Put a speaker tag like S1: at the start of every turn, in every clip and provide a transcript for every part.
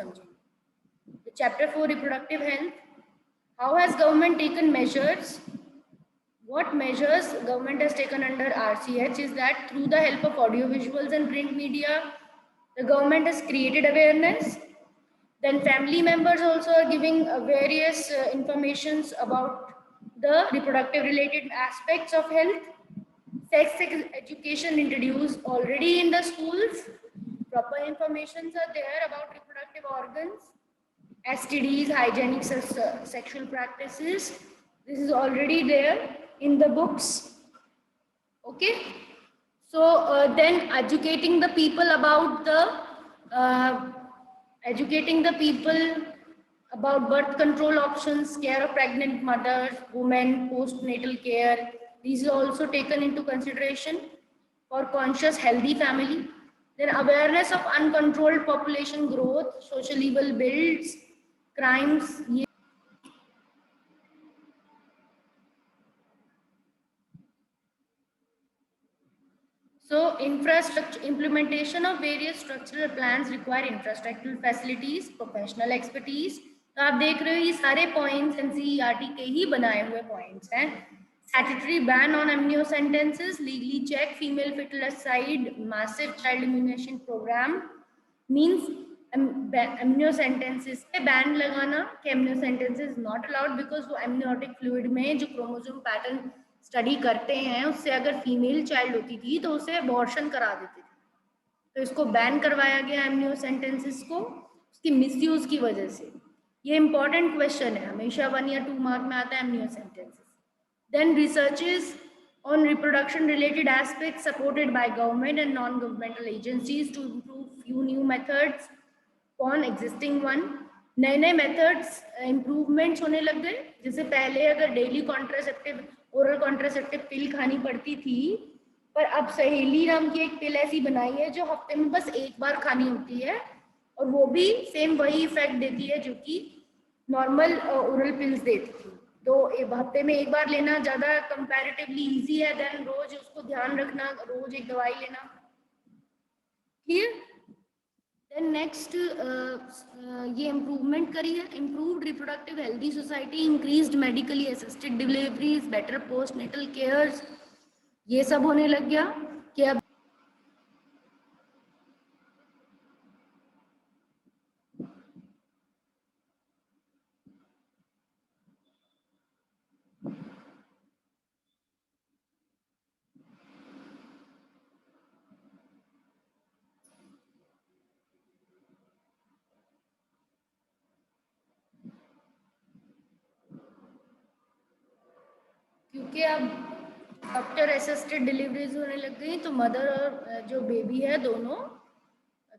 S1: समझेंगे। Chapter 4 reproductive health, how has government taken measures, what measures government has taken under RCH is that through the help of audio visuals and print media, the government has created awareness. Then family members also are giving various informations about the reproductive related aspects of health. Sex education introduced already in the schools. Proper informations are there about reproductive organs, STDs, hygienic sexual practices. This is already there in the books. Okay. So then educating the people about birth control options, care of pregnant mothers, women, postnatal care. These are also taken into consideration for conscious healthy family. Then awareness of uncontrolled population growth, social evil builds, crimes. So infrastructure, implementation of various structural plans require infrastructural facilities, professional expertise. तो आप देख रहे हो ये सारे points NCERT के ही बनाए हुए पॉइंट्स हैं. Statutory ban on amniocentesis, legally check female feticide, massive child immunization program means amniocentesis पे बैन लगाना कि amniocentesis not allowed because वो amniotic fluid में जो क्रोमोसोम पैटर्न स्टडी करते हैं उससे अगर फीमेल चाइल्ड होती थी तो उसे अबॉर्शन करा देते थे. तो इसको बैन करवाया गया एमनियोसेंटेंसिस को उसकी मिसयूज की वजह से. ये इंपॉर्टेंट क्वेश्चन है, हमेशा 1 या 2 मार्क में आता है amniocentesis. Then researches on reproduction related aspects supported by government and non-governmental agencies to improve few new methods on existing one. नए नए मेथड्स इम्प्रूवमेंट्स होने लग गए. जैसे पहले अगर डेली कॉन्ट्रासेप्टिव ओरल कॉन्ट्रासेप्टिव पिल खानी पड़ती थी, पर अब सहेली नाम की एक पिल ऐसी बनाई है जो हफ्ते में बस एक बार खानी होती है और वो भी सेम वही इफेक्ट देती है जो कि नॉर्मल ओरल पिल्स देती थी. तो एक हफ्ते में एक बार लेना ज़्यादा कंपैरेटिवली इजी है देन रोज उसको ध्यान रखना, रोज एक दवाई लेना. क्लियर. देन नेक्स्ट ये इम्प्रूवमेंट करी है, improved reproductive healthy society, increased medically assisted deliveries, better post natal cares. ये सब होने लग गया कि अब क्योंकि अब डॉक्टर असिस्टेड डिलीवरीज होने लग गई तो मदर और जो बेबी है दोनों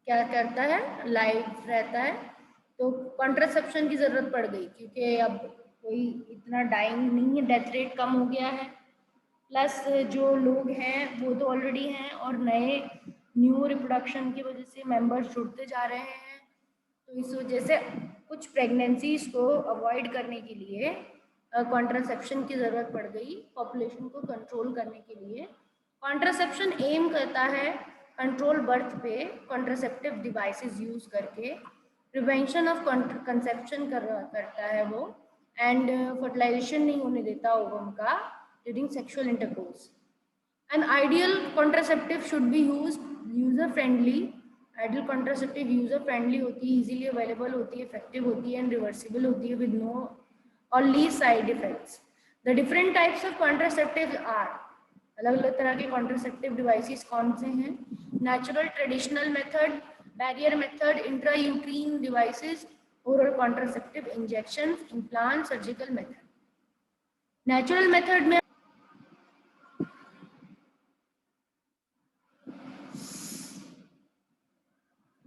S1: क्या करता है, लाइव रहता है. तो कॉन्ट्रासेप्शन की ज़रूरत पड़ गई क्योंकि अब कोई इतना डाइंग नहीं है, डेथ रेट कम हो गया है. प्लस जो लोग हैं वो तो ऑलरेडी हैं और नए न्यू रिप्रोडक्शन की वजह से मेंबर्स जुड़ते जा रहे हैं. तो इस वजह से कुछ प्रेगनेंसीज को अवॉइड करने के लिए कॉन्ट्रासेप्शन की ज़रूरत पड़ गई पॉपुलेशन को कंट्रोल करने के लिए. कॉन्ट्रासेप्शन एम करता है कंट्रोल बर्थ पे कॉन्ट्रासेप्टिव डिवाइसेस यूज़ करके, प्रिवेंशन ऑफ कंसेप्शन करता है वो, एंड फर्टिलाइजेशन नहीं होने देता ओवम का during sexual intercourse. An ideal contraceptive should be user friendly. Ideal contraceptive user friendly होती है, इजीली अवेलेबल होती है, इफेक्टिव होती है एंड रिवर्सिबल होती है विद नो और least side effects. The different types of contraceptive are, अलग अलग तरह के कॉन्ट्रासेप्टिव डिवाइसेस कौन से हैं. Natural traditional method, barrier method, intrauterine devices, oral contraceptive injection, implant, surgical method. Natural method में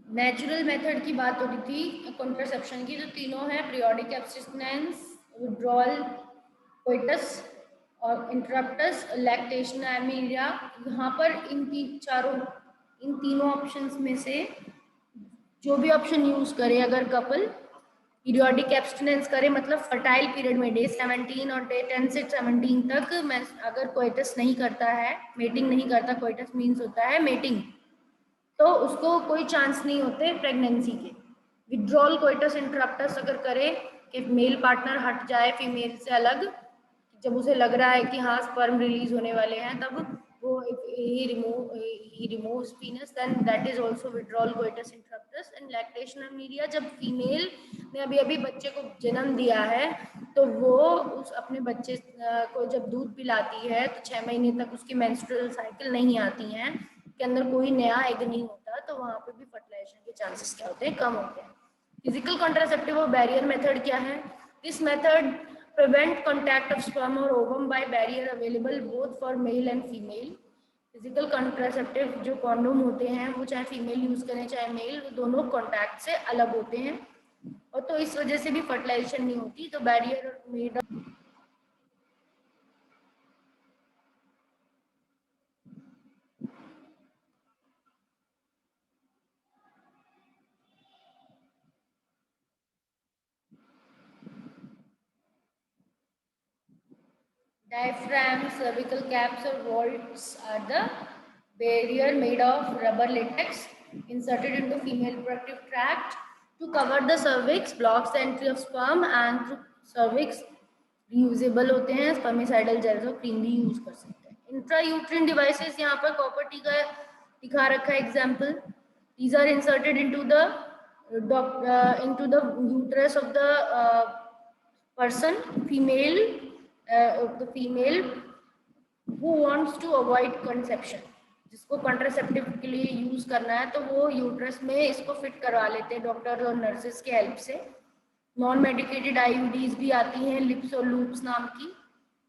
S1: नेचुरल मेथड की बात हो रही थी कॉन्ट्रासेप्शन की, जो तीनों है पीरियोडिक एब्स्टिनेंस, विड्रॉल, कोइटस और इंटरप्टस, लैक्टेशन, एमीरिया. यहाँ पर इन तीनों ऑप्शंस में से जो भी ऑप्शन यूज़ करे अगर कपल पीरियोडिक एब्स्टिनेंस करे मतलब फर्टाइल पीरियड में डे 17 और डे 10 से 17 तक अगर कोइटस नहीं करता है, मेटिंग नहीं करता, कोइटस मीन्स होता है मेटिंग, तो उसको कोई चांस नहीं होते प्रेगनेंसी के. विड्रॉल कोइटस इंटरप्टस अगर करे कि मेल पार्टनर हट जाए फीमेल से अलग, जब उसे लग रहा है कि हाँ स्पर्म रिलीज होने वाले हैं, तब वो he removes penis, then that is also withdrawal coitus interruptus. And lactational media, जब फीमेल ने अभी अभी बच्चे को जन्म दिया है तो वो उस अपने बच्चे को जब दूध पिलाती है तो 6 महीने तक उसकी मेंस्ट्रुअल साइकिल नहीं आती हैं, के अंदर कोई नया एग नहीं होता, तो वहाँ पे भी फर्टिलाइजेशन के चांसेस क्या होते हैं, कम होते हैं। फिजिकल कॉन्ट्रासेप्टिव और बैरियर मेथड क्या है? This method prevent contact of sperm or ovum by barrier available both for male and female. Physical contraceptive जो कॉन्डोम होते हैं वो चाहे फीमेल यूज करें चाहे मेल, वो दोनों कॉन्टैक्ट से अलग होते हैं और तो इस वजह से भी फर्टिलाइजेशन नहीं होती। तो barrier made diaphragm, cervical caps or vaults are the barrier made of rubber latex inserted into female reproductive tract to cover the cervix, blocks the entry of sperm and through cervix reusable होते हैं। Spermicidal gels और cream भी use कर सकते हैं। इंट्रायूट्रिन devices यहाँ पर copper T का दिखा रखा है example. These are inserted into the uterus of the person, the female who wants to avoid conception, जिसको कॉन्ट्रासेप्टिव के लिए यूज करना है तो वो यूट्रस में इसको फिट करवा लेते हैं डॉक्टर और नर्सेस के हेल्प से। नॉन मेडिकेटेड आईयूडीज भी आती हैं, लिप्स और लूप्स नाम की,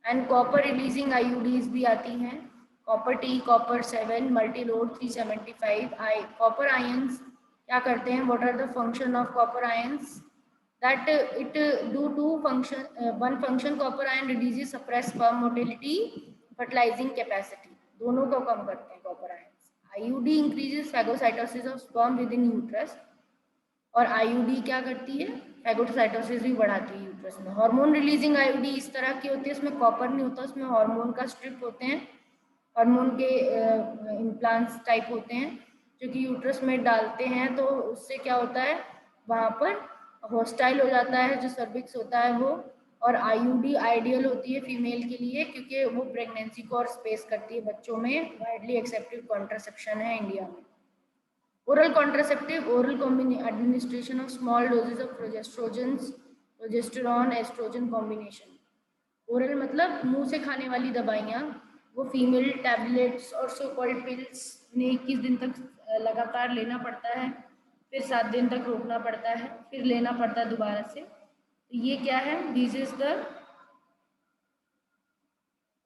S1: एंड कॉपर रिलीजिंग आईयूडीज भी आती हैं, copper T, copper 7, multi load 375। Copper ions क्या करते हैं? What are the function of copper ions? that it do two function, one function, copper ion reduces suppressed sperm motility, fertilizing capacity, दोनों को कम करते हैं copper ions. IUD increases phagocytosis of sperm with in uterus, और IUD क्या करती है? Phagocytosis भी बढ़ाती है यूट्रस में। हार्मोन रिलीजिंग आईयूडी इस तरह की होती है, उसमें कॉपर नहीं होता, उसमें हार्मोन का स्ट्रिप होते हैं, हार्मोन के इम्प्लांट्स टाइप होते हैं जो कि यूट्रस में डालते हैं, तो उससे क्या होता है वहाँ पर हॉस्टाइल हो जाता है जो सर्विक्स होता है वो। और आईयूडी आइडियल होती है फीमेल के लिए क्योंकि वो प्रेगनेंसी को और स्पेस करती है बच्चों में। वाइडली एक्सेप्टेड कॉन्ट्रासेप्शन है इंडिया में। Oral contraceptive, oral administration of small doses of progesterone estrogen combination. Oral मतलब मुंह से खाने वाली दवाइयाँ, वो फीमेल टैबलेट्स और सो कॉल्ड पिल्स ने 21 दिन तक लगातार लेना पड़ता है, फिर 7 दिन तक रोकना पड़ता है, फिर लेना पड़ता है दोबारा से। तो ये क्या है? This is the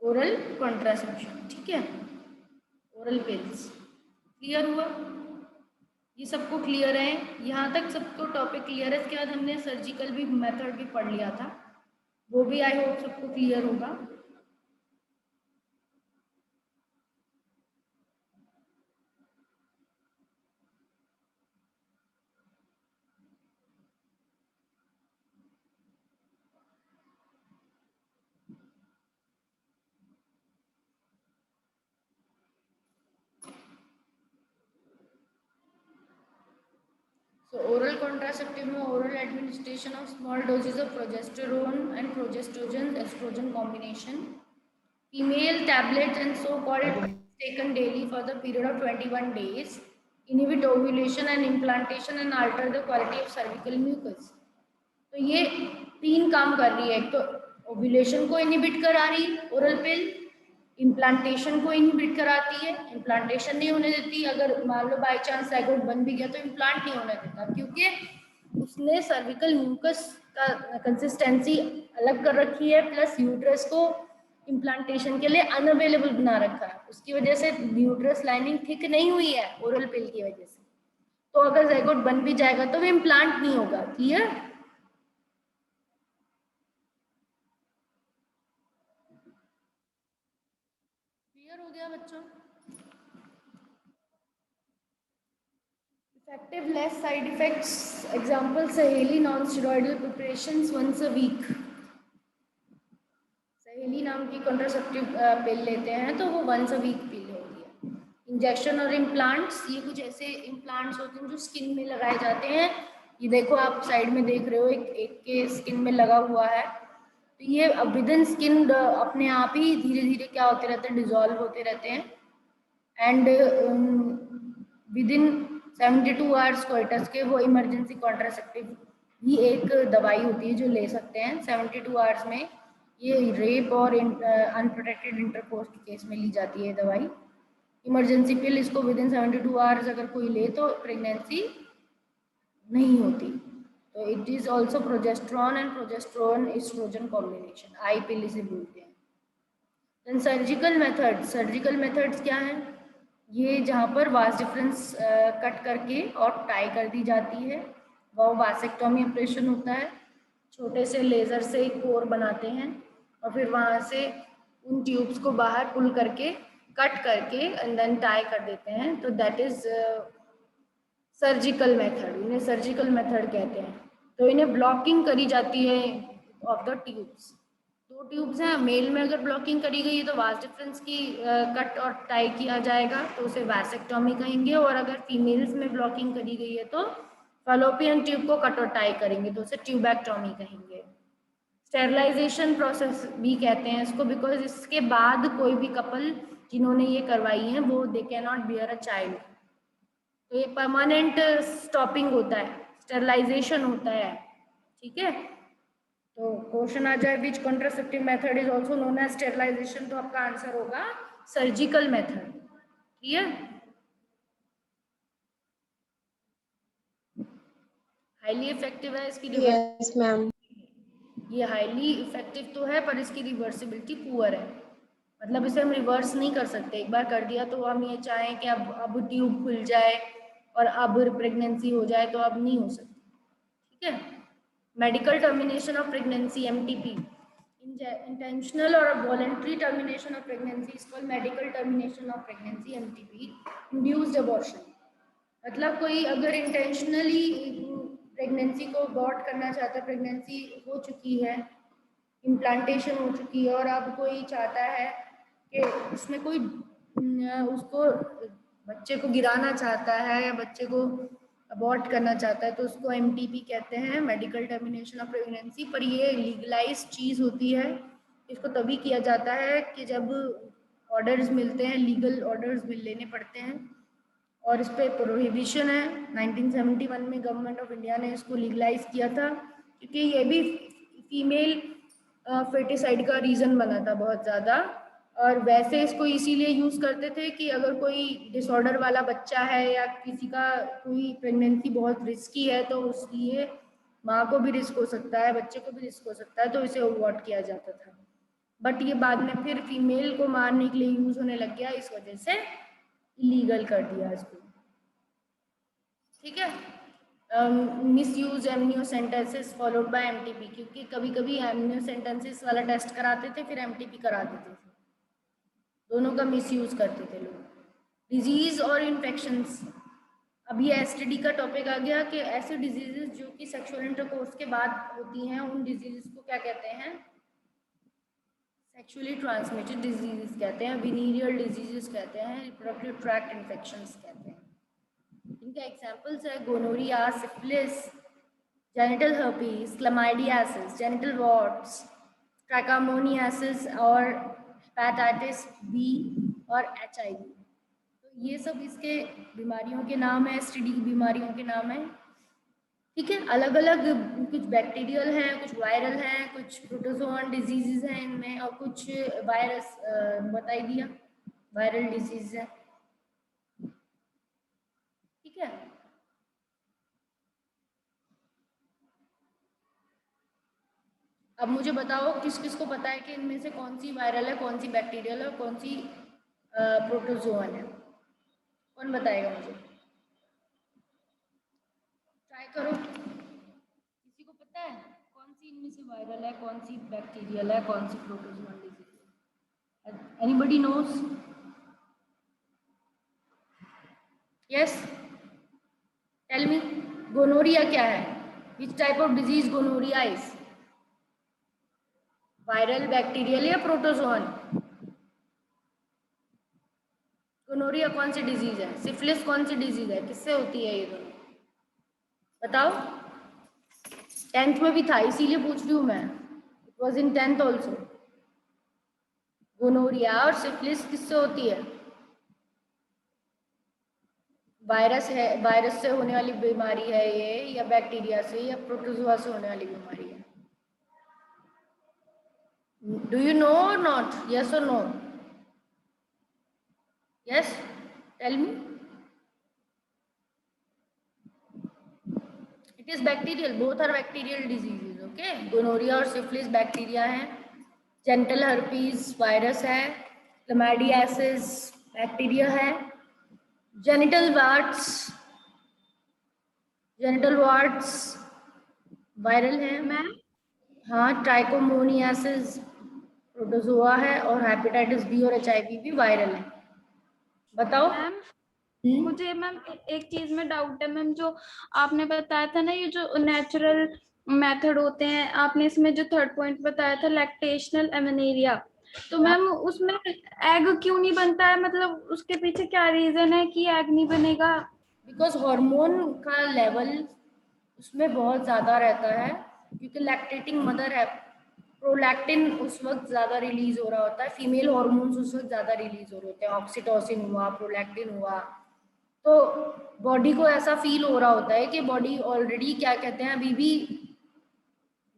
S1: oral contraception. ठीक है, ओरल पिल्स। क्लियर हुआ? ये सबको क्लियर है? यहाँ तक सबको टॉपिक क्लियर है? इसके बाद हमने सर्जिकल भी मेथड भी पढ़ लिया था, वो भी आई होप सबको क्लियर होगा। So oral contraceptive में oral administration of small doses of progesterone and progestogen estrogen combination, female tablets and so-called taken daily for the period of 21 days, inhibit ovulation and implantation and alter the quality of cervical mucus। तो ये 3 काम कर रही है। एक तो ovulation को inhibit करा रही ओरल पिल, इम्प्लांटेशन को इनहिबिट कराती है, इम्प्लांटेशन नहीं होने देती, अगर मान लो बाय चांस जाइगोट बन भी गया तो इम्प्लांट नहीं होने देता क्योंकि उसने सर्विकल म्यूकस का कंसिस्टेंसी अलग कर रखी है, प्लस यूट्रस को इम्प्लांटेशन के लिए अनअवेलेबल बना रखा है। उसकी वजह से यूट्रस लाइनिंग थिक नहीं हुई है ओरल पिल की वजह से, तो अगर जाइगोट बन भी जाएगा तो वो इम्प्लांट नहीं होगा। क्लियर? क्लियर हो गया बच्चों? Effective less side effects example Saheli non steroidal preparations once a week. Saheli नाम की कॉन्ट्रासेप्टिव पिल लेते हैं तो वो वंस अ वीक पिल होती है। इंजेक्शन और इम्प्लांट्स, ये कुछ ऐसे इम्प्लांट्स होते हैं जो स्किन में लगाए जाते हैं ये देखो आप साइड में देख रहे हो, एक के स्किन में लगा हुआ है, तो ये विद इन स्किन अपने आप ही धीरे धीरे क्या होते रहते हैं, डिजॉल्व होते रहते हैं। And with in 72 hours coitus के वो इमरजेंसी कॉन्ट्रासेप्टिव ही एक दवाई होती है जो ले सकते हैं 72 आवर्स में। ये रेप और अनप्रोटेक्टेड इंटरकोर्स के केस में ली जाती है दवाई, इमरजेंसी पिल। इसको विद इन 72 आवर्स अगर कोई ले तो प्रेगनेंसी नहीं होती। तो it is also progesterone and progesterone oestrogen combination, I pill इसे बोलते हैं। देन सर्जिकल मेथड्स क्या हैं? ये जहाँ पर वास डिफरेंस कट करके और टाई कर दी जाती है, वो वासेक्टोमी ऑपरेशन होता है। छोटे से लेज़र से एक पोर बनाते हैं और फिर वहाँ से उन ट्यूब्स को बाहर पुल करके कट करके एंड देन टाई कर देते हैं। तो दैट इज सर्जिकल मेथड, इन्हें सर्जिकल मेथड कहते हैं। तो इन्हें ब्लॉकिंग करी जाती है ऑफ द ट्यूब्स। दो ट्यूब्स हैं, मेल में अगर ब्लॉकिंग करी गई है तो वास डिफरेंस की कट और टाई किया जाएगा तो उसे वैसेक्टोमी कहेंगे, और अगर फीमेल्स में ब्लॉकिंग करी गई है तो फैलोपियन ट्यूब को कट और टाई करेंगे तो उसे ट्यूबैक्टोमी कहेंगे। स्टेरलाइजेशन प्रोसेस भी कहते हैं इसको, बिकॉज इसके बाद कोई भी कपल जिन्होंने ये करवाई है वो they can not bear a child. तो ये परमानेंट स्टॉपिंग होता है, स्टेरलाइजेशन होता है, ठीक है। तो क्वेश्चन आ जाए which contraceptive method is also known as sterilisation, तो आपका आंसर होगा surgical method. Clear? Highly effective है इसकी
S2: यस मैम।
S1: ये हाईली इफेक्टिव तो है पर इसकी रिवर्सिबिलिटी पुअर है, मतलब इसे हम रिवर्स नहीं कर सकते। एक बार कर दिया तो हम ये चाहें कि अब ट्यूब खुल जाए और अब प्रेगनेंसी हो जाए तो अब नहीं हो सकती, ठीक है। Medical termination of pregnancy MTP, intentional or voluntary termination of pregnancy is called medical termination of pregnancy MTP, induced abortion। मतलब कोई अगर इंटेंशनली प्रेगनेंसी को अबॉर्ट करना चाहता है, प्रेगनेंसी हो चुकी है, इम्प्लांटेशन हो चुकी है और अब कोई चाहता है कि उसमें कोई उसको बच्चे को गिराना चाहता है या बच्चे को अबॉर्ट करना चाहता है तो उसको MTP कहते हैं, मेडिकल टर्मिनेशन ऑफ प्रेगनेंसी। पर ये लीगलाइज चीज़ होती है, इसको तभी किया जाता है कि जब ऑर्डर्स मिलते हैं, लीगल ऑर्डर्स भी लेने पड़ते हैं और इस पर प्रोहिबिशन है। 1971 में गवर्नमेंट ऑफ इंडिया ने इसको लीगलाइज किया था क्योंकि ये भी फीमेल फेटिसाइड का रीज़न बना था बहुत ज़्यादा। और वैसे इसको इसीलिए यूज़ करते थे कि अगर कोई डिसऑर्डर वाला बच्चा है या किसी का कोई प्रेगनेंसी बहुत रिस्की है तो उसलिए माँ को भी रिस्क हो सकता है, बच्चे को भी रिस्क हो सकता है, तो इसे अवॉइड किया जाता था। बट ये बाद में फिर फीमेल को मारने के लिए यूज़ होने लग गया, इस वजह से इलीगल कर दिया इसको, ठीक है। मिसयूज एमनियोसेंटेंसेस फॉलोड बाय MTP, क्योंकि कभी कभी एमनियोसेंटेंसेस वाला टेस्ट कराते थे फिर MTP करा देते थे, दोनों का मिसयूज करते थे लोग। डिजीज और इन्फेक्शंस, अब ये STD का टॉपिक आ गया कि ऐसे डिजीजेस जो कि सेक्सुअल इंटरकोर्स के बाद होती हैं उन डिजीजेस को क्या कहते हैं? सेक्सुअली ट्रांसमिटेड डिजीजेस कहते हैं, विनीरियल डिजीजेस कहते हैं, रिप्रोडक्टिव ट्रैक्ट इन्फेक्शंस कहते हैं। इनके एग्जांपल्स है gonorrhoea, syphilis, genital herpes, chlamydiasis, genital warts, trichomoniasis और हेपेटाइटिस B और HIV। तो ये सब इसके बीमारियों के नाम है, STD की बीमारियों के नाम है, ठीक है। अलग अलग कुछ बैक्टीरियल हैं, कुछ वायरल हैं, कुछ प्रोटोजोन डिजीजेज हैं इनमें और कुछ वायरस बता ही दिया, वायरल डिजीज है, ठीक है। अब मुझे बताओ किस किस को पता है कि इनमें से कौन सी वायरल है, कौन सी बैक्टीरियल है, कौन सी प्रोटोजोन है? कौन बताएगा मुझे? ट्राई करो, किसी को पता है कौन सी इनमें से वायरल है, कौन सी बैक्टीरियल है, कौन सी प्रोटोजोन डिजीज है? Anybody knows? Yes, tell me, gonorrhoea क्या है? Which type of disease gonorrhoea is? Viral, bacterial या प्रोटोजोन? गोनोरिया कौन सी डिजीज है? सिफिलिस कौन सी डिजीज है? किससे होती है ये दोनों? बताओ। 10th में भी था, इसीलिए पूछ रही हूँ मैं, it was in 10th also. Gonorrhoea और सिफिलिस किससे होती है? वायरस है, वायरस से होने वाली बीमारी है ये, या बैक्टीरिया से, या प्रोटोजोआ से होने वाली बीमारी है? डू यू नो और नॉट? यस और no? Yes, tell me. It is bacterial, both are bacterial diseases. Okay, gonorrhoea और सिफिलिस बैक्टीरिया है, जेनिटल हर्पीज वायरस है, क्लैमाइडियासिस बैक्टीरिया है, जेनिटल वार्ड्स वायरल है।
S2: मैम
S1: हाँ, ट्राइकोमोनियासिस प्रोटोजोआ है, और हेपेटाइटिस बी और एचआईवी भी वायरल है। बताओ।
S2: मैम मुझे मैम एक चीज में डाउट है मैम, जो आपने बताया था ना, ये जो नेचुरल मेथड होते हैं, आपने इसमें जो थर्ड पॉइंट बताया था लैक्टेशनल एमेनेरिया, तो मैम उसमें एग क्यों नहीं बनता है? मतलब उसके पीछे क्या रीजन है कि एग नहीं बनेगा?
S1: बिकॉज हार्मोन का लेवल उसमें बहुत ज़्यादा रहता है, क्योंकि लैक्टेटिंग मदर है, प्रोलैक्टिन उस वक्त ज़्यादा रिलीज हो रहा होता है, फीमेल हार्मोन्स उस वक्त ज़्यादा रिलीज हो रहे होते हैं, ऑक्सीटोसिन हुआ, प्रोलैक्टिन हुआ, तो बॉडी को ऐसा फील हो रहा होता है कि बॉडी ऑलरेडी क्या कहते हैं, अभी भी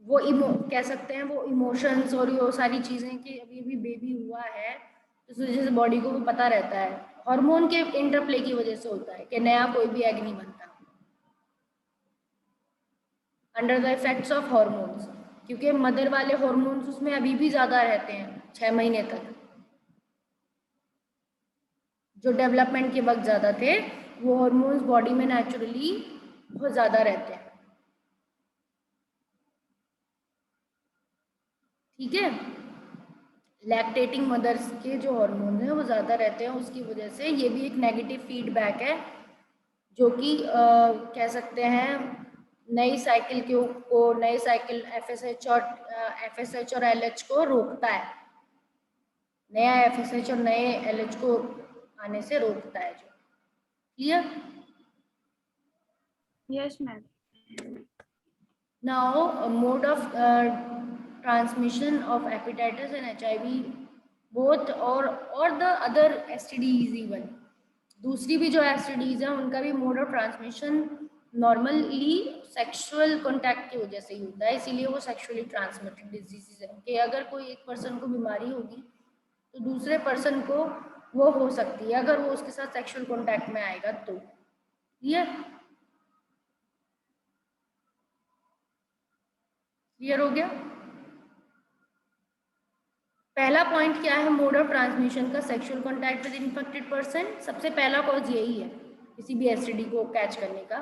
S1: वो कह सकते हैं वो इमोशंस और ये सारी चीज़ें कि अभी अभी बेबी हुआ है, तो इस वजह से बॉडी को वो पता रहता है, हार्मोन के इंटरप्ले की वजह से होता है कि नया कोई भी एग नहीं बनता under the effects of hormones, क्योंकि मदर वाले हॉर्मोन्स उसमें अभी भी ज़्यादा रहते हैं 6 महीने तक, जो डेवलपमेंट के वक्त ज़्यादा थे, वो हॉर्मोन्स बॉडी में नेचुरली बहुत ज़्यादा रहते हैं। ठीक है, लैक्टेटिंग मदर्स के जो हार्मोन हैं वो ज़्यादा रहते हैं, उसकी वजह से ये भी एक नेगेटिव फीडबैक है, जो कि कह सकते हैं नई साइकिल को नई साइकिल एफएसएच और एलएच को रोकता है, नया एफएसएच और नए एलएच को आने से रोकता है। जो clear?
S2: Yes ma'am.
S1: Now, mode of transmission of hepatitis and HIV, both or the other STDs even. दूसरी भी जो STDs हैं उनका भी mode of transmission normally sexual contact की वजह से ही होता है, इसीलिए वो सेक्सुअली ट्रांसमिटेड डिजीजेज है कि अगर कोई एक पर्सन को बीमारी होगी तो दूसरे पर्सन को वो हो सकती है अगर वो उसके साथ सेक्सुअल कॉन्टैक्ट में आएगा तो। क्लियर हो गया? पहला पॉइंट क्या है मोड ऑफ ट्रांसमिशन का? Sexual contact with infected person, सबसे पहला कॉज यही है किसी भी एसटीडी को कैच करने का।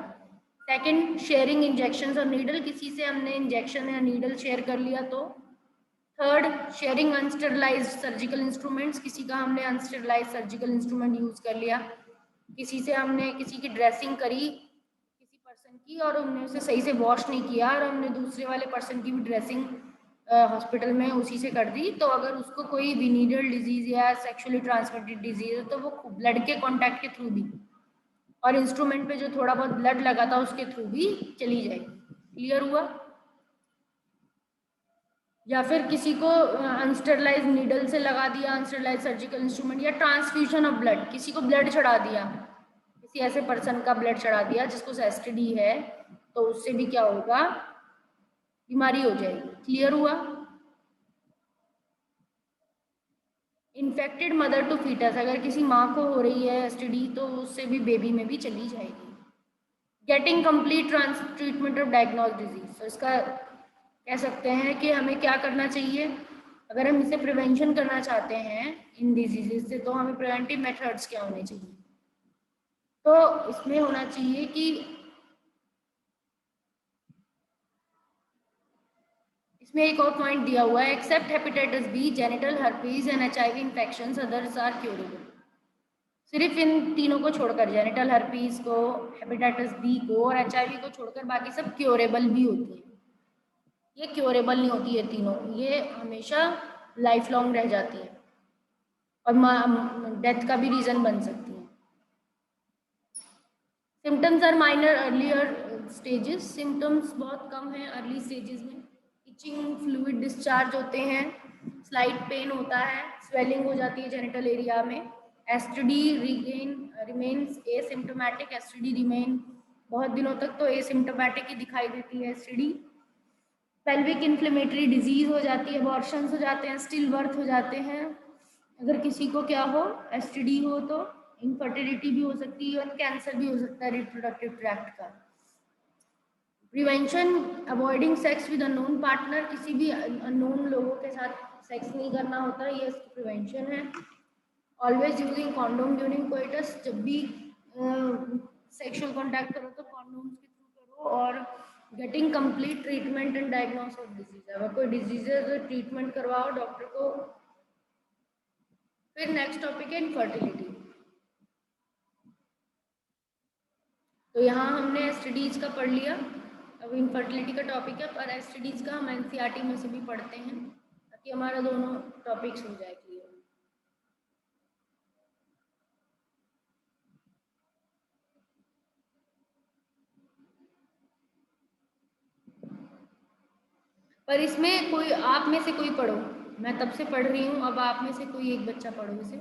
S1: सेकंड, शेयरिंग इंजेक्शन और नीडल, किसी से हमने इंजेक्शन या नीडल शेयर कर लिया तो। थर्ड, शेयरिंग अनस्टेरलाइज्ड सर्जिकल इंस्ट्रूमेंट्स, किसी का हमने अनस्टेरलाइज्ड सर्जिकल इंस्ट्रूमेंट यूज कर लिया, किसी से हमने किसी की ड्रेसिंग करी किसी पर्सन की और हमने उसे सही से वॉश नहीं किया और हमने दूसरे वाले पर्सन की भी ड्रेसिंग हॉस्पिटल में उसी से कर दी, तो अगर उसको कोई विनीरियल डिजीज या सेक्सुअली ट्रांसमिटेड डिजीज है तो वो ब्लड के कॉन्टैक्ट के थ्रू भी और इंस्ट्रूमेंट पे जो थोड़ा बहुत ब्लड लगा था उसके थ्रू भी चली जाएगी। क्लियर हुआ? या फिर किसी को अनस्टेरलाइज नीडल से लगा दिया, अनस्टेरलाइज सर्जिकल इंस्ट्रूमेंट, या ट्रांसफ्यूजन ऑफ ब्लड, किसी को ब्लड चढ़ा दिया, किसी ऐसे पर्सन का ब्लड चढ़ा दिया जिसको एसटीडी है, तो उससे भी क्या होगा, बीमारी हो जाएगी। क्लियर हुआ? इन्फेक्टेड मदर टू फीटस, अगर किसी माँ को हो रही है एसटीडी तो उससे भी बेबी में भी चली जाएगी। Getting complete treatment of diagnose disease, तो इसका कह सकते हैं कि हमें क्या करना चाहिए अगर हम इसे प्रिवेंशन करना चाहते हैं इन डिजीजेस से, तो हमें प्रिवेंटिव मेथड्स क्या होने चाहिए? तो इसमें होना चाहिए कि इसमें एक और पॉइंट दिया हुआ है, except hepatitis B, genital herpes and HIV infections others are curable. सिर्फ इन तीनों को छोड़कर, जेनिटल हर्पीज को, हेपेटाइटिस बी को और एचआईवी को छोड़कर बाकी सब क्योरेबल भी होती है। ये क्योरेबल नहीं होती है तीनों, ये हमेशा लाइफ लॉन्ग रह जाती है और डेथ का भी रीजन बन सकती है। Symptoms are minor earlier stages, symptoms बहुत कम हैं अर्ली स्टेजेस में। इचिंग, फ्लूइड डिस्चार्ज होते हैं, स्लाइट पेन होता है, स्वेलिंग हो जाती है जेनिटल एरिया में। STD remains asymptomatic, STD remain बहुत दिनों तक तो एसिम्टोमेटिक ही दिखाई देती है एसटीडी। पेल्विक इन्फ्लेमेटरी डिजीज हो जाती है, अबॉर्शंस हो जाते हैं, स्टिल बर्थ हो जाते हैं। अगर किसी को क्या हो, एसटीडी हो, तो इनफर्टिलिटी भी हो सकती है और कैंसर भी हो सकता है रिप्रोडक्टिव ट्रैक्ट का। Prevention, avoiding sex with unknown partner, किसी भी अननोन लोगों के साथ सेक्स नहीं करना होता, ये इसकी प्रिवेंशन है। Always using condom during coitus, जब भी सेक्सुअल कॉन्टैक्ट करो तो कॉन्डोम्स के थ्रू करो। और getting complete treatment and diagnose of disease, अगर कोई डिजीज है तो ट्रीटमेंट करवाओ डॉक्टर को। फिर नेक्स्ट टॉपिक है इनफर्टिलिटी। तो यहाँ हमने एसटीडीज का पढ़ लिया, अब इनफर्टिलिटी का टॉपिक है, पर एसटीडीज का हम एनसीईआरटी में से भी पढ़ते हैं ताकि हमारा दोनों टॉपिक्स हो जाए क्लियर। पर इसमें कोई आप में से कोई पढ़ो, मैं तब से पढ़ रही हूँ, अब आप में से कोई एक बच्चा पढ़ो इसे,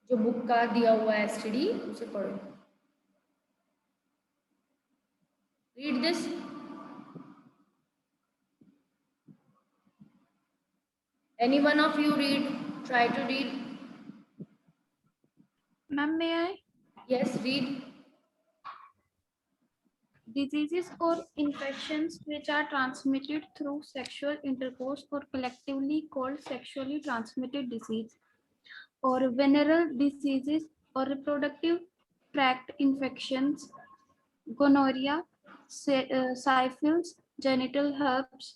S1: जो बुक का दिया हुआ है एसटीडी उसे पढ़ो। Read this. Any one of you read? Try to read.
S2: Ma'am, may I?
S1: Yes, read.
S2: Diseases or infections which are transmitted through sexual intercourse or collectively called sexually transmitted disease, or venereal diseases or reproductive tract infections, gonorrhea, syphilis, genital herpes,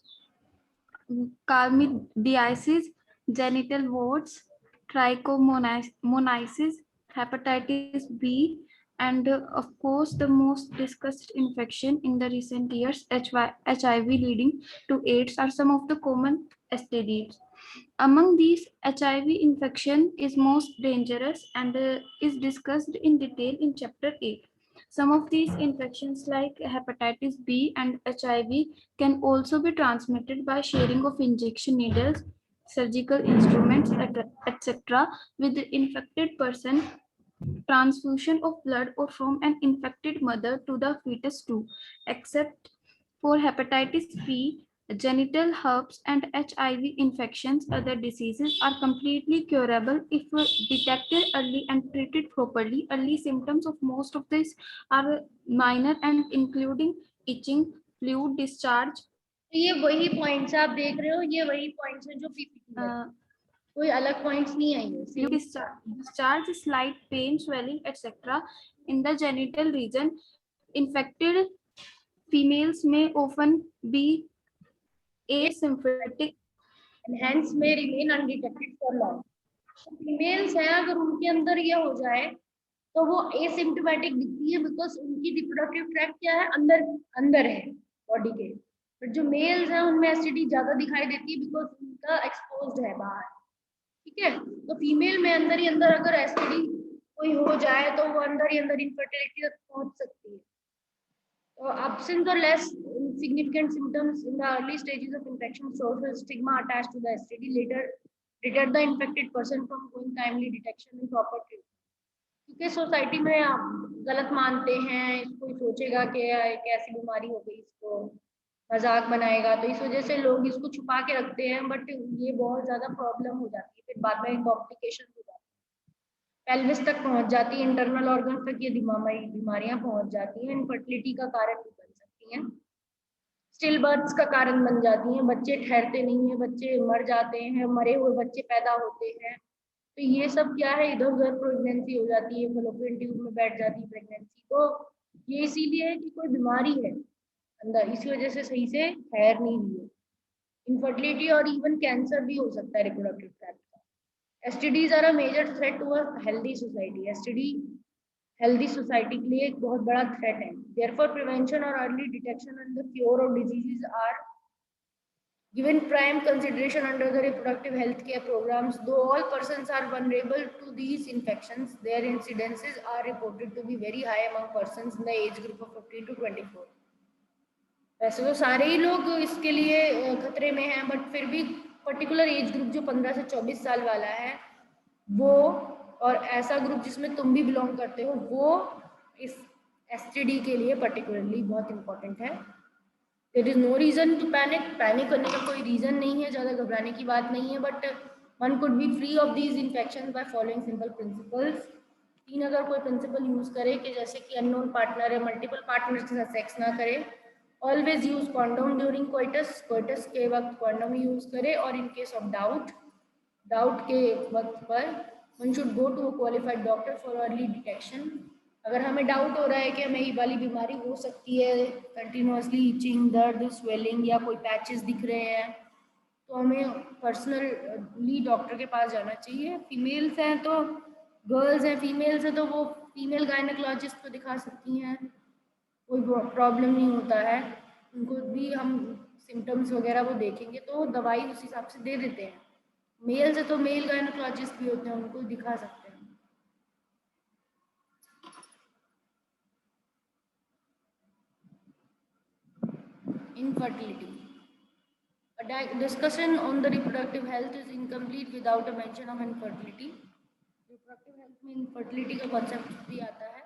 S2: chlamydiasis, genital warts, trichomoniasis, hepatitis B, and of course the most discussed infection in the recent years, HIV leading to AIDS, are some of the common STDs. Among these, HIV infection is most dangerous and is discussed in detail in chapter 8. Some of these infections like hepatitis B and HIV can also be transmitted by sharing of injection needles, surgical instruments, etc. with the infected person, transfusion of blood, or from an infected mother to the fetus too, except for hepatitis B, genital herpes, and HIV infections. Other diseases are completely curable if detected early and treated properly. Early symptoms of most of these are minor and including itching, fluid discharge.
S1: ये वही points आप देख रहे हो, ये वही points हैं जो पीपीटी में, कोई अलग पॉइंट्स नहीं आएंगे।
S2: Discharge, slight pain, swelling, etc. in the genital region. Infected females may often be asymptomatic
S1: and hence may remain undetected for long. Females हैं, अगर उनके अंदर ये हो जाए तो वो एसिम्प्टोमेटिक दिखती है बिकॉज उनकी रिप्रोडक्टिव ट्रैक्ट क्या है, अंदर अंदर है बॉडी के। बट जो मेल्स हैं उनमें एसटीडी ज्यादा दिखाई देती है बिकॉज उनका एक्सपोज्ड है बाहर। ठीक है, तो फीमेल में अंदर ही अंदर अगर एसटीडी कोई हो जाए तो वो अंदर ही अंदर इनफर्टिलिटी तक पहुंच सकती है। So absence or less significant symptoms in the early stages of infection, social stigma attached to the STD later deter the infected person from going timely detection and proper treatment. क्योंकि society में आप गलत मानते हैं, कोई सोचेगा कि एक ऐसी बीमारी हो गई, इसको मजाक बनाएगा, तो इस वजह से लोग इसको छुपा के रखते हैं। बट ये बहुत ज्यादा प्रॉब्लम हो जाती है, फिर बाद में कॉम्प्लिकेशन हो जाती है, पेल्विस तक पहुंच जाती है, इंटरनल ऑर्गन तक ये बीमारियां पहुंच जाती हैं, इनफर्टिलिटी का कारण भी बन सकती हैं, स्टिल बर्थ्स का कारण बन जाती हैं, बच्चे ठहरते नहीं हैं, बच्चे मर जाते हैं, मरे हुए बच्चे पैदा होते हैं। तो ये सब क्या है, इधर उधर प्रेगनेंसी हो जाती है, फलोपियन ट्यूब में बैठ जाती है प्रेगनेंसी। तो ये इसीलिए है कि कोई बीमारी है अंदर, इसी वजह से सही से ठहर नहीं रही है। इनफर्टिलिटी और इवन कैंसर भी हो सकता है reproductive tract. STDs are a major threat to a healthy society. STD healthy society के लिए एक बहुत बड़ा threat है। Therefore, prevention और early detection and the cure of diseases are Given prime consideration under the reproductive health care programs, though all persons are vulnerable to these infections, their incidences are reported to be very high among persons in the age group of 15 to 24. वैसे तो सारे ही लोग इसके लिए खतरे में हैं, but फिर भी पर्टिकुलर एज ग्रुप जो 15 से 24 साल वाला है वो, और ऐसा ग्रुप जिसमें तुम भी बिलोंग करते हो, वो इस एसटीडी के लिए पर्टिकुलरली बहुत इंपॉर्टेंट है. There is no reason to panic. Panic करने का कोई रीजन नहीं है, ज़्यादा घबराने की बात नहीं है, but one could be free of these infection by following simple principles. 3 अगर कोई प्रिंसिपल यूज करे कि जैसे कि अननोन पार्टनर है, मल्टीपल पार्टनर के साथ सेक्स ना करे, always use condom during coitus, coitus के वक्त कॉन्डोम यूज करे, और इन केस ऑफ डाउट के वक्त पर one should go to a qualified doctor for early detection. अगर हमें डाउट हो रहा है कि हमें ये वाली बीमारी हो सकती है, कंटिन्यूसली इचिंग, दर्द, स्वेलिंग या कोई पैचेस दिख रहे हैं, तो हमें पर्सनली डॉक्टर के पास जाना चाहिए. फीमेल्स हैं तो, गर्ल्स हैं, फीमेल्स हैं तो वो फीमेल गायनेकोलॉजिस्ट को दिखा सकती हैं, कोई प्रॉब्लम नहीं होता है. उनको भी हम सिम्टम्स वगैरह वो देखेंगे तो दवाई उस हिसाब से दे देते हैं. मेल्स है तो मेल गायनेकोलॉजिस्ट भी होते हैं, उनको दिखा सकते हैं. Infertility. A discussion on the reproductive health is incomplete without a mention of infertility. Reproductive health में infertility का concept भी आता है,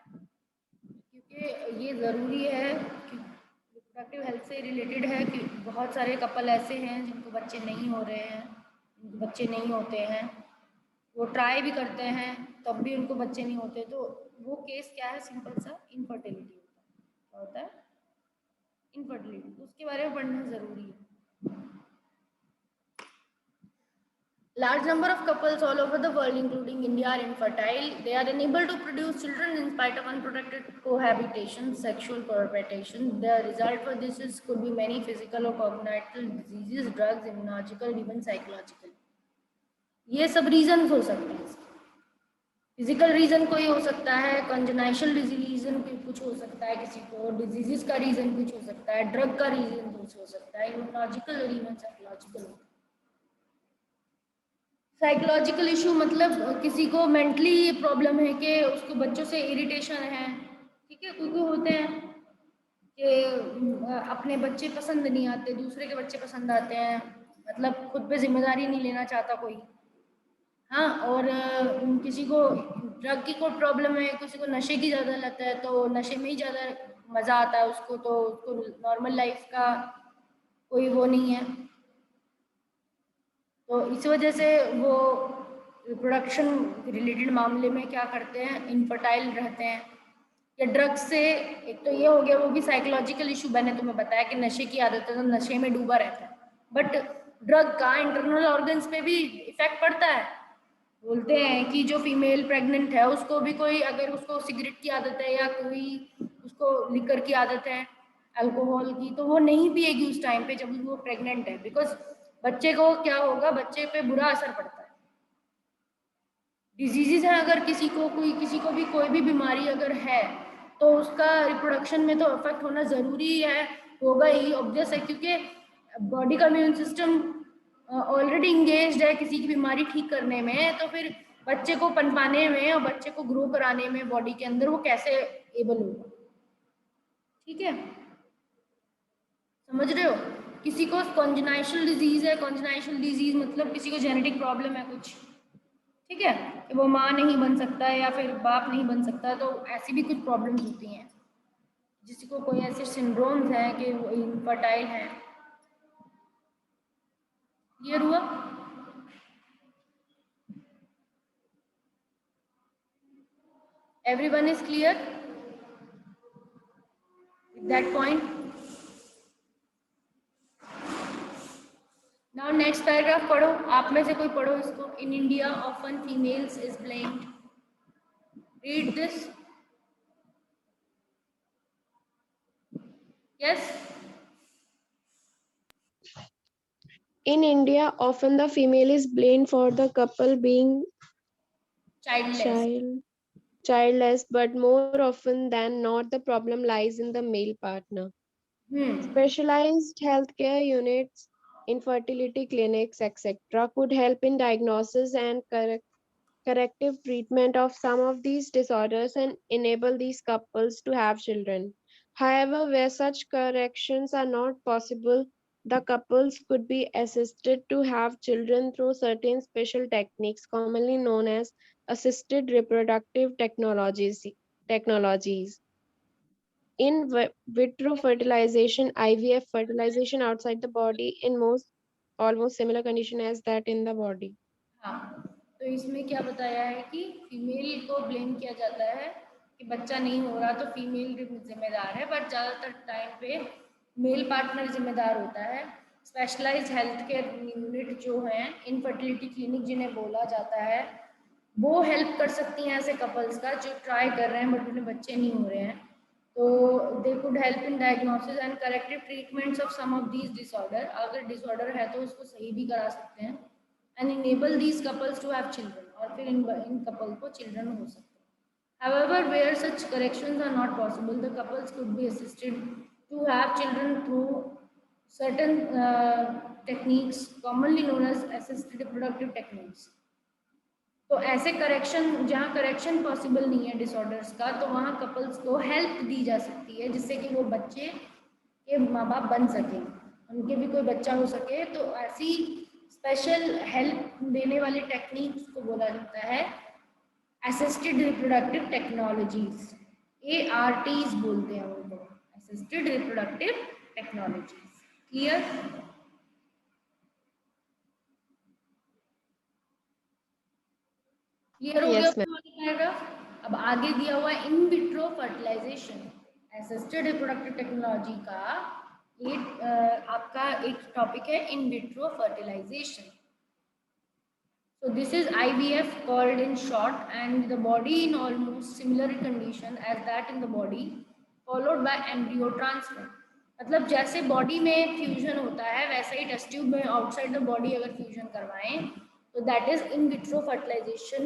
S1: क्योंकि ये ज़रूरी है कि reproductive health से रिलेटेड है कि बहुत सारे कपल ऐसे हैं जिनको बच्चे नहीं हो रहे हैं, जिनको बच्चे नहीं होते हैं, वो ट्राई भी करते हैं तब भी उनको बच्चे नहीं होते, तो वो केस क्या है, सिंपल सा इनफर्टिलिटी होता है. क्या होता है? इनफर्टिलिटी. तो उसके बारे में पढ़ना ज़रूरी है. Large number of couples all over the world, including India, are infertile. They are unable to produce children in spite of unprotected cohabitation, sexual cohabitation. The result for this could be many physical or congenital diseases, drugs, immunological, even psychological. ये सब reason हो सकते हैं. Physical reason कोई हो सकता है, congenital reason कुछ हो सकता है, किसी को डिजीजेस का रीजन कुछ हो सकता है, ड्रग का रीजन कुछ हो सकता है, इम्यूनोलॉजिकल और इवन साइकोलॉजिकल. साइकोलॉजिकल इशू मतलब किसी को मेंटली प्रॉब्लम है कि उसको बच्चों से इरिटेशन है, ठीक है, कोई होते हैं कि अपने बच्चे पसंद नहीं आते, दूसरे के बच्चे पसंद आते हैं, मतलब खुद पे जिम्मेदारी नहीं लेना चाहता कोई. हाँ, और किसी को ड्रग की कोई प्रॉब्लम है, किसी को नशे की ज़्यादा लत है, तो नशे में ही ज़्यादा मज़ा आता है उसको, तो उसको नॉर्मल लाइफ का कोई वो नहीं है. तो इस वजह से वो रिप्रोडक्शन रिलेटेड मामले में क्या करते हैं, इनफर्टाइल रहते हैं. या ड्रग्स से, एक तो ये हो गया, वो भी साइकोलॉजिकल इशू. मैंने तुम्हें बताया कि नशे की आदत है तो नशे में डूबा रहता है, बट ड्रग का इंटरनल ऑर्गन्स पे भी इफेक्ट पड़ता है. बोलते हैं कि जो फीमेल प्रेग्नेंट है उसको भी कोई, अगर उसको सिगरेट की आदत है या कोई उसको लिकर की आदत है, अल्कोहल की, तो वो नहीं पिएगी उस टाइम पे जब वो प्रेग्नेंट है, बिकॉज बच्चे को क्या होगा, बच्चे पे बुरा असर पड़ता है. डिजीजेज है, अगर किसी को भी कोई भी बीमारी अगर है तो उसका रिप्रोडक्शन में तो अफेक्ट होना ज़रूरी है, होगा ही, ऑब्वियस है, क्योंकि बॉडी का इम्यून सिस्टम ऑलरेडी इंगेज्ड है किसी की बीमारी ठीक करने में, तो फिर बच्चे को पनपाने में और बच्चे को ग्रो कराने में बॉडी के अंदर वो कैसे एबल होगा. ठीक है, समझ रहे हो? किसी को कॉन्जेनाइटल डिजीज है, कॉन्जेनाइटल डिजीज मतलब किसी को जेनेटिक प्रॉब्लम है कुछ, ठीक है, कि वो माँ नहीं बन सकता है या फिर बाप नहीं बन सकता, तो ऐसी भी कुछ प्रॉब्लम्स होती हैं. जिसी को कोई ऐसे सिंड्रोम्स हैं कि वो इनफर्टाइल हैं. क्लियर हुआ? Everyone is clear with that point? Now next paragraph पढ़ो, आप में से कोई पढ़ो इसको. In India, often females is blamed. Read this. Yes.
S3: In India, often the female is blamed for the couple being childless, but more often than not, the problem lies in the male partner. Specialized healthcare units infertility clinics, etc., could help in diagnosis and corrective treatment of some of these disorders and enable these couples to have children. However, where such corrections are not possible, the couples could be assisted to have children through certain special techniques commonly known as assisted reproductive technologies. In vitro fertilization, IVF fertilization outside the body in most almost similar condition as that in the body.
S1: हाँ, तो इसमें क्या बताया है कि female को blame किया जाता है कि बच्चा नहीं हो रहा तो फीमेल जिम्मेदार है, बट ज़्यादातर टाइम पे मेल पार्टनर जिम्मेदार होता है। स्पेशलाइज्ड हेल्थ केयर यूनिट जो हैं, इनफर्टिलिटी क्लिनिक जिन्हें बोला जाता है, वो हेल्प कर सकती हैं ऐसे कपल्स का जो ट्राई कर रहे हैं बट उन्हें बच्चे नहीं हो रहे हैं। तो they could help in diagnosis and corrective treatments of some of these disorder. अगर डिसऑर्डर है तो उसको सही भी करा सकते हैं and enable these couples to have children, और फिर इन कपल को चिल्ड्रन हो सकते हैं। However, where such corrections are not possible, the couples could be assisted to have children through certain techniques commonly known as assisted reproductive techniques. तो ऐसे correction, जहाँ correction possible नहीं है डिसऑर्डर्स का, तो वहाँ कपल्स को हेल्प दी जा सकती है जिससे कि वो बच्चे के माँ बाप बन सकें, उनके भी कोई बच्चा हो सके। तो ऐसी स्पेशल हेल्प देने वाली टेक्निक्स को बोला जाता है असिस्टेड रिप्रोडक्टिव टेक्नोलॉजीज, ARTs बोलते हैं उनको, assisted reproductive technologies. Clear? Clear हो
S3: Yes,
S1: गया पैराग्राफ? अब आगे दिया हुआ है in vitro fertilisation, assisted reproductive technology का आपका एक टॉपिक है in vitro fertilisation. So this is IVF called in short, and the body in almost similar condition as that in the body, followed by embryo transfer. मतलब जैसे body में fusion होता है वैसा ही टेस्ट ट्यूब में outside the body अगर fusion करवाएं तो that is in vitro fertilisation.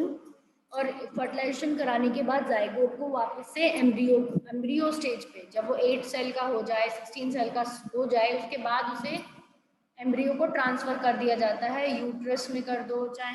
S1: और फर्टिलाइजेशन कराने के बाद जाइगोट को वापस से एम्ब्रियो स्टेज पे, जब वो 8 सेल का हो जाए, 16 सेल का हो जाए, उसके बाद उसे एम्ब्रियो को ट्रांसफर कर दिया जाता है। यूट्रस में कर दो, चाहे